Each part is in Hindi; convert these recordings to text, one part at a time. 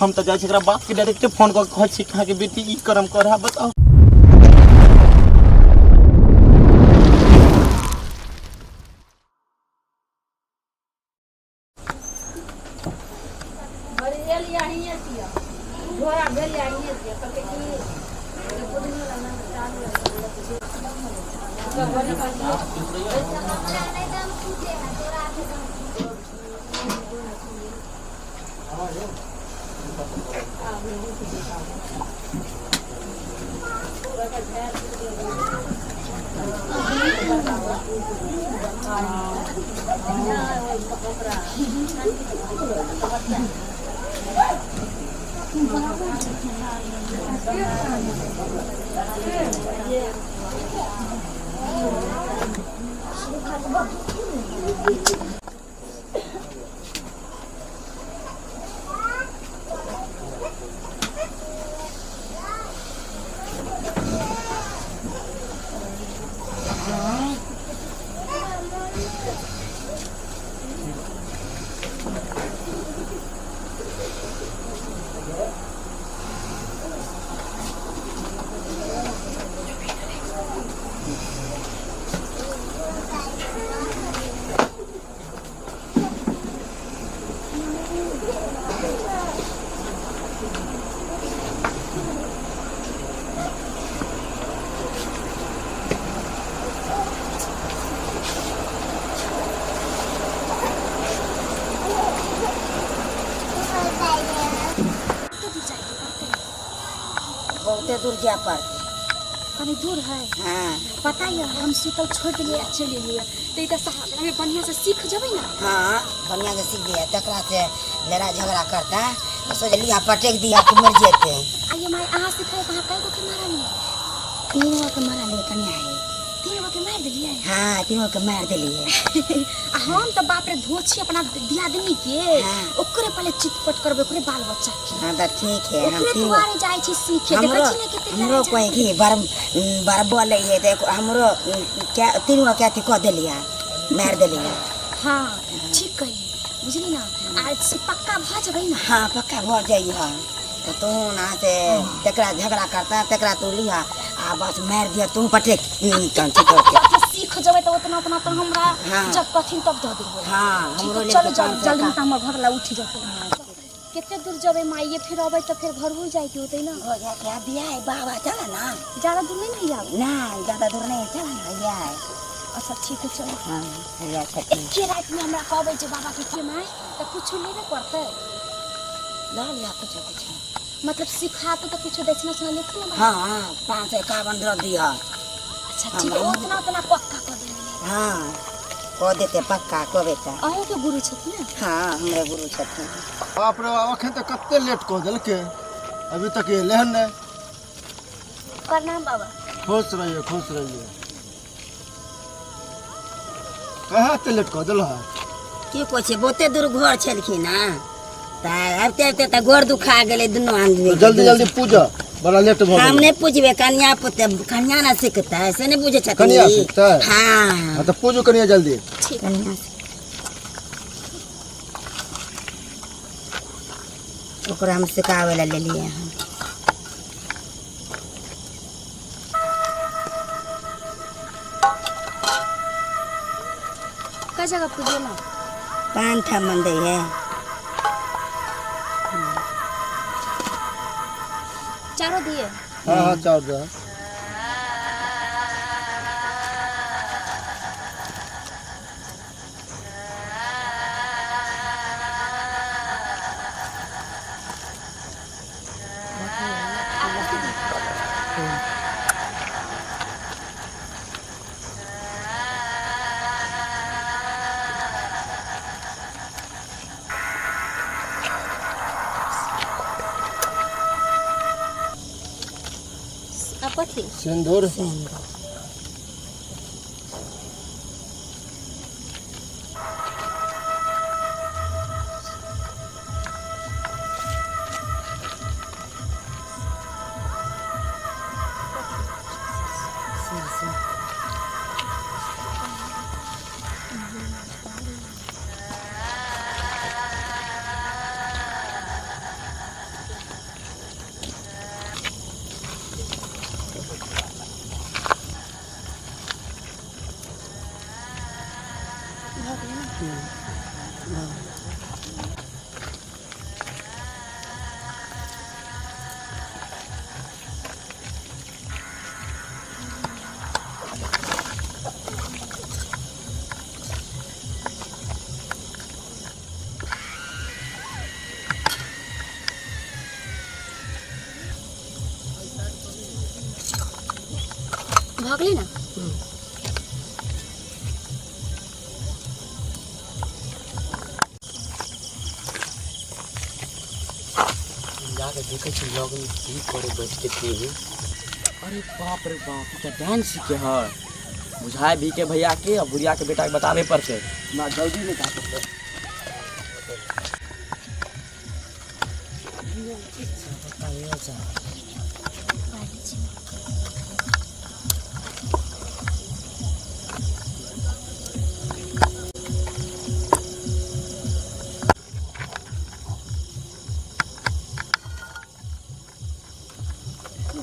हम तो जाए एकरा बाप के डायरेक्ट फोन कर कह छी कहा के बेटी ई करम कर बताओ। बहुते दूर जा पर कहीं दूर है। हाँ पता है हम शीतल छोड़ दिए चले लिए तो इधर सहारा में बढ़िया से सीख जबे ना। हाँ बढ़िया से सीख गया तकरा से लड़ा झगड़ा करता तो सोच लिया पटेक दिया कि मर जेते। आइए माय आहा सिखाए कहां कई को के मारा नहीं। तीनों के मारा ले कन्या है। तीनों के मार दिलिए। हाँ तीनों के मार दिलिए। हम तो बाप रे धोछी अपना दिया दिनी के हाँ। ओकरे पहले चितपट करबे ओकरे बाल बच्चा के। हाँ तो ठीक है हम ओकरे तीनों दुआरे जाय छी सीखे देखै छी ने कितने हमरो कोई की बार बोले है तो हमरो क्या तीनों क्या थी कह दिलिया मार दिलिया। हां ठीक कही बुझली ना आज से पक्का भ जबे ना। हाँ पक्का भ जाई हां तो तू ना से तकरा झगड़ा करता तकरा तू लिया आ बस मार दिया तू पटेक सीख जबे तो उतना उतना तो हमरा हाँ। जब कठिन तब ध देबो। हाँ हमरो ले चलो जल्दी से हमर घर ला उठ जाते। कितने दूर जबे माइये फिर अबे तो फिर घर हो जाए के होते ना। हो जा क्या दिया है बाबा चला ना ज्यादा दूर नहीं आवे ना ज्यादा दूर नहीं चला ना भैया है। अच्छा ठीक है चलो। हाँ भैया ठीक के रात में हमरा कहबे जे बाबा के के माय तो कुछ लेबे पड़ते। ला लिया कुछ मतलब सिखाते तो कुछ दक्षिणा सुना लेते ना। हाँ 551 दे दिया। अच्छा ठीक है उतना उतना पक्का कर देंगे। हाँ को देते पक्का को बेटा। अहू के गुरु छथि ना। हाँ हमरे गुरु छथिन। बाप रे बाप अखन तक कते लेट कह देलके अभी तक ये लेहन नहीं। प्रणाम बाबा। खुश रहिए खुश रहिए। कहाँ ते लेट कह दिल है की पूछे बहुते दूर घर छलखिन ना आबते आबते तो गोड़ दुखा गेले दुनू आदमी। जल्दी जल्दी पूजा बड़ा लेट भ हम नहीं पूछबे कन्या पुते कन्या ना सीखता है से नहीं बुझे छथिन। कन्या सीखता है? हाँ तो पूजो कनिया जल्दी। ठीक कन्या ओकरा हम सिखावे ला ले लिए हैं। का जगह पूजे ना 5 ठा मंदिर है। चारों दिए। हाँ हाँ चार दे। कथी सिंदूर भागली ना जाके देखे छी लोग की करे बैठ के टीवी। अरे बाप रे बाप, तो डांस सीखे है बुझाए भी के भैया के और बुढ़िया के बेटा के बतावे पर से ना जल्दी नहीं जा सकते।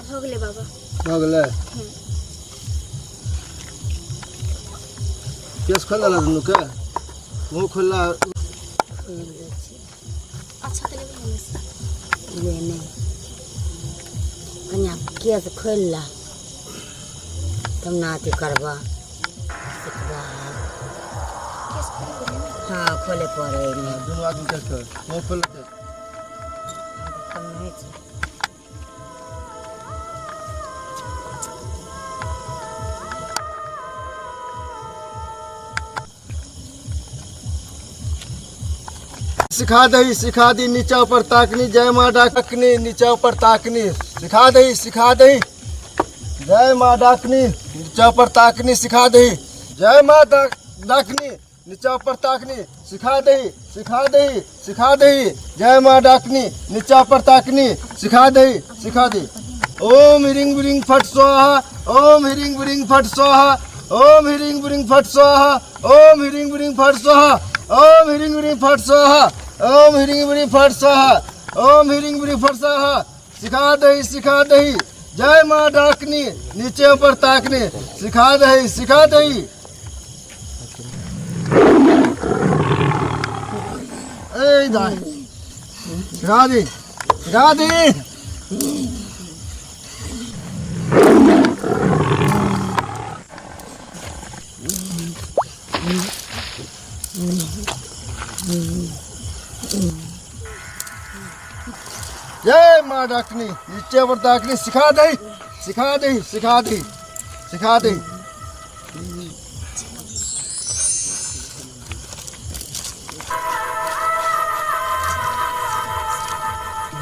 भगले बाबा भगले केस खोला दुनू के मुंह खोला अच्छा तले बोले से ये नहीं कन्या केस खोल ला तुम नाती करबा सिखबा। केस खोले ना हाँ खोले पड़े दुनू आदमी केस कर मुंह खोला दे। कम नहीं छै। सिखा दी नीचा ऊपर ताकनी जय माँ डाकनी नीचा ऊपर ताकनी सिखा दही जय माँ डाकनी नीचा ऊपर ताकनी सिखा दही जय माँ डाकनी नीचा ऊपर ताकनी सिखा दही जय माँ डाकनी नीचा ऊपर ताकनी सिखा दही ओम हिरिंग बिरिंग फट स्वाहा ओम हिरिंग बिरिंग फट स्वाहा ओम हिरिंग बिरिंग फट स्वाहा ओम हिरिंग बिरिंग फट स्वाहा ओम हिरिंग बिरिंग फट स्वाहा ओम हिरिंग बिरिंग फट स्वाहा ओम हिरिंग बिरिंग फट स्वाहा सिखा दही जय माँ डाकनी नीचे ऊपर ताकनी सिखा दही ए दाई सिखा दी जय माँ डाकनी नीचे ऊपर ताकनी सिखा दही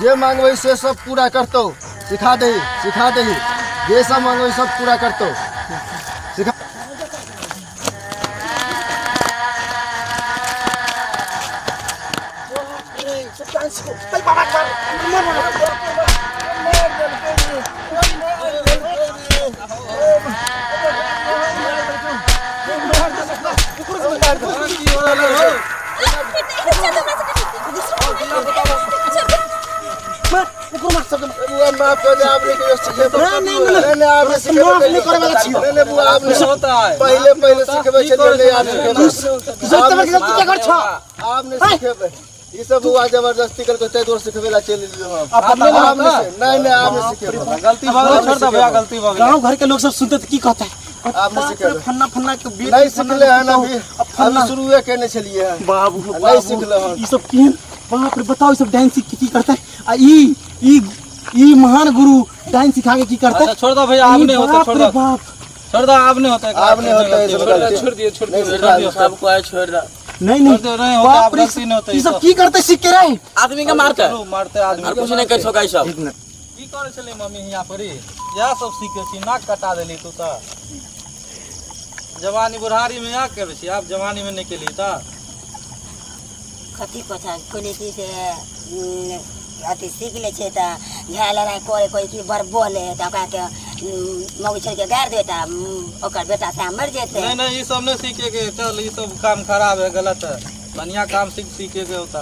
जे मांगवे से सब पूरा करतो सिखा दही जे सब मांगवे सब पूरा करतो सिखा माफ कर दे आपने के सिखे नहीं आपने सिखे नहीं करे वाला छियो नहीं बुआ आपने होता है पहले सिखबे छले याद क्या कर छ आपने सिखेबे ई सब हुआ जबरदस्ती करके ते दूर सिखबेला चल लियो आपने नहीं आपने सिखेबे गलती भगल छोड़ दे भैया गलती भगल। गांव घर के लोग सब सुनते तो की कहता है आपने सिखेबे फन्ना के बीच नहीं सिखले है ना अभी शुरुए करने चलिए बाबू नहीं सिखले हैं ई सब केन बाप रे बताओ ई सब डांस की करता है आ ई महान गुरु डांस सिखा के की करता है। छोड़ दो भैया आपने होता छोड़ दो छोड़ दो आपने होता छोड़ दिए सबको छोड़ दो नहीं बाप रे ई सब की करते सीख के रहे आदमी का मारते आदमी कुछ नहीं कर सका सब की करे छले मम्मी हिया परी या सब सीखे छी नाक कटा देली तू त जवानी बुढ़ारी में या करे छी आप जवानी में नहीं केली त कथी कथा कोने से अति सीख ले छे त झाल रहा कोई कोई की बर बोले त ओकरा के मौगी छोड़ के गाड़ देता ओकर बेटा से मर जेते। नहीं ये सब नहीं सीखे के चल ये सब काम खराब है गलत है बढ़िया काम सीखे के होता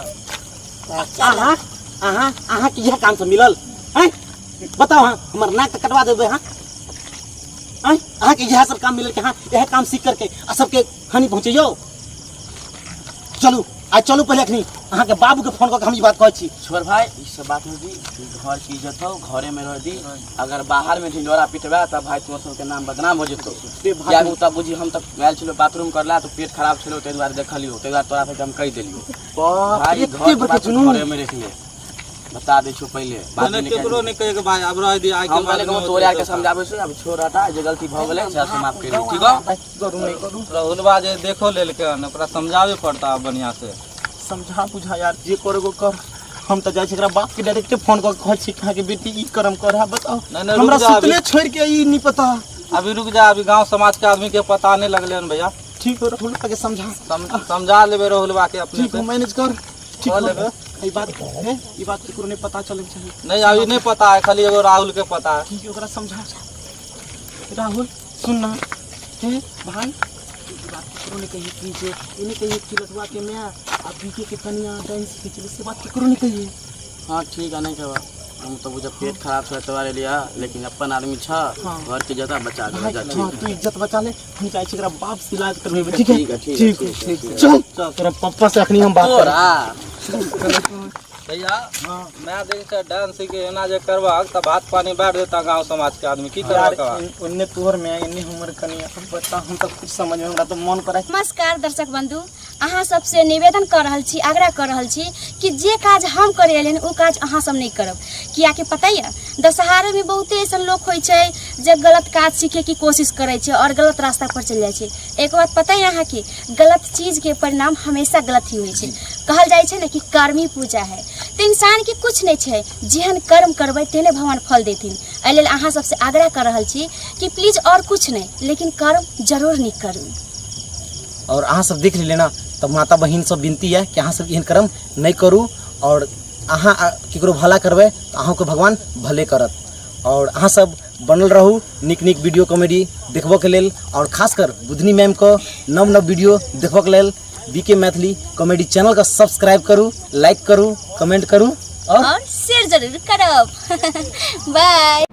आहा की यह काम से मिलल हैं बताओ हां हमर नाक कटवा देबे हां आहा के यह सब काम मिलल के हां यह काम सीख करके आ सबके हानि पहुंचैयो। चलू आज चलू पहले अखनी अहाँ के बाबू के फोन करके हम ई बात कहै छी। छोड़ भाई ई सब बात होगी घर की इज्जत हो घरे में रह दी अगर बाहर में ढिंडोरा पिटवा तब भाई तोर सब के नाम बदनाम हो जतो या तब बुझी हम तक गैल छलो बाथरूम करला तो पेट खराब छलो तै द्वारा देखलियो तै द्वारा तोरा से हम कह देलियो बाप भाई रे घर के जुनून घरे में रख ले बता दे छो पहले बाद में केकरो नहीं कहे के भाई अब रह दिया हम पहले को तोरे आके समझाबे से अब छोड़ हटा जे गलती भ गेलै से माफ कर दी ठीक है करू नहीं करू राहुलबा जे देखो लेल के ओकरा समझावे पड़ता बढ़िया से समझा बुझा यार जे करे को कर हम तो जाय छै एकरा बाप के डायरेक्ट फोन कर कहै छी कहा के बेटी ई कर्म कर है बताओ नहीं, हमरा रुक जा सुतले छोड़ के ई नहीं पता अभी रुक जा अभी गांव समाज के आदमी के पता नहीं लगले हन भैया ठीक है राहुल के समझा समझा लेबे राहुलबा के अपने ठीक है मैनेज कर ठीक कर है लेबे ई बात है ई बात केकरो नहीं पता चले चाहिए नहीं अभी नहीं पता है खाली एगो राहुल के पता है ठीक है ओकरा समझा राहुल सुन ना हे भाई केकरो नहीं कहिए कि जे इन्हें कहिए कि लटवा के मैं अब बीके के कन्या डांस के चले से बात केकरो नहीं कहिए हां ठीक है नहीं कहवा हम तो जब पेट खराब से तवारे लिया लेकिन अपन आदमी छ घर के जगह बचा ले जा ठीक तू इज्जत बचा ले हम चाहे छी एकरा बाप से इलाज करबे ठीक है ठीक है चल तेरा पापा से अखनी हम बात कर भैया मैं दिन से डांस के एना जे करवा तब हाथ पानी बैठ देता गांव समाज के आदमी की करवा उन्ने तोहर में इन्ने हमर कनिया बता हम तो कुछ समझ में हमरा तो मन करे नमस्कार दर्शक बंधु अहाँ सबसे निवेदन कर रहल छी आग्रह कर रहल छी कि जे काज हम करे एलियन ओ काज अहाँ सब नहीं करब कियाकि पता है दशहरा में बहुते ऐसा लोग होय छै जे गलत काज सीखे की कोशिश करे छै और गलत रास्ता पर चल जाय छै एक बात पता है अहाँ की गलत चीज के परिणाम हमेशा गलत ही होय छै कहल जाय छै ना कि कर्मी पूजा है तो इंसान के कुछ नहीं छै जेहन कर्म करबै तेने भगवान फल देथिन एहि लेल अहाँ सबसे आग्रह कर रहल छी कि प्लीज और कुछ नहीं लेकिन कर्म जरूर नहीं करू और अहाँ सब देख लेना तब माता बहन सब विनती है कि अहाँ सब एहन कर्म नहीं करू और अहाँ केकरो भला करबै तो अहाँ को भगवान भले करत और अहाँ सब बनल रहू निक निक वीडियो कॉमेडी देखबो के लेल और खासकर बुधनी मैम को नव नव वीडियो देखबो के लेल बीके मैथिली कॉमेडी चैनल का सब्सक्राइब करू लाइक करू कमेंट करू और शेयर जरूर करब बाय।